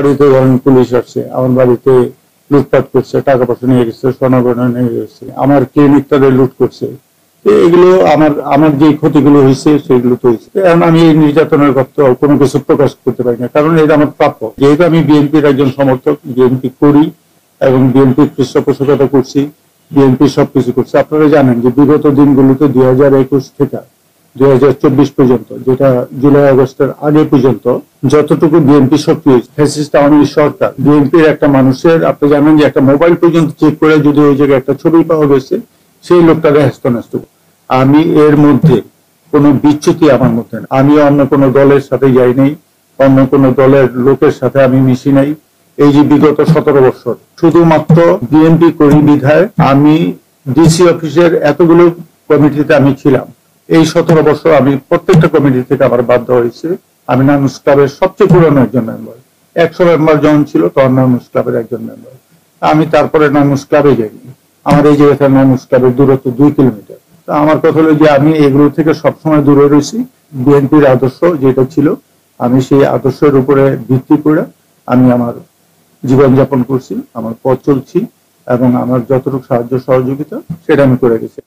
বাড়িতে ধরেন পুলিশ আসছে, আমার বাড়িতে লুটপাট করছে, টাকা পয়সা নিয়ে গেছে, সোনা গয়না নিয়ে গেছে, আমার ক্লিনিকটারে লুট করছে। এগুলো আমার আমার যে ক্ষতিগুলো হয়েছে সেগুলো তো হয়েছে। এখন আমি এই নির্যাতনের কথা কোনো কিছু প্রকাশ করতে পারি না, কারণ এটা আমার প্রাপ্য। যেহেতু আমি বিএনপির একজন সমর্থক, বিএনপি করি এবং বিএনপির পৃষ্ঠপোষকতা করছি, বিএনপি সবকিছু করছে। আপনারা জানেন যে বিগত দিনগুলোতে 2021 থেকে 2024 পর্যন্ত, যেটা জুলাই আগস্টের আগে পর্যন্ত যতটুকু বিএনপি সক্রিয়, ফ্যাসিস্ট আওয়ামী লীগ সরকার, বিএনপির একটা মানুষের, আপনি জানেন যে একটা মোবাইল পর্যন্ত চেক করে যদি ওই জায়গায় একটা ছবি পাওয়া গেছে, সেই লোকটাকে হ্যাস্ত। আমি এর মধ্যে কোনো বিচ্যুতি আমার মধ্যে না। আমি অন্য কোনো দলের সাথে যাই নাই, অন্য কোনো দলের লোকের সাথে আমি মিশি নাই। এই যে বিগত 17 বছর শুধুমাত্র বিএনপি করি বিধায় আমি ডিসি অফিসের এতগুলো কমিটিতে আমি ছিলাম। এই 17 বছর আমি প্রত্যেকটা কমিটি থেকে আমার বাধ্য হয়েছে। আমি নানুস ক্লাবের সবচেয়ে পুরনো একজন মেম্বার, 100 মেম্বার যখন ছিল তখন নানুস ক্লাবের একজন মেম্বার। আমি তারপরে নানুস ক্লাবে যাইনি। আমার এই জায়গা থেকে নানুস ক্লাবের দূরত্ব 2 কিলোমিটার। তা আমার কথা হলো যে আমি এগুলো থেকে সবসময় দূরে রয়েছি। বিএনপির আদর্শ যেটা ছিল, আমি সেই আদর্শের উপরে ভিত্তি করে আমি আমার জীবনযাপন করছি, আমার পথ চলছি এবং আমার যতটুকু সাহায্য সহযোগিতা সেটা আমি করে গেছি।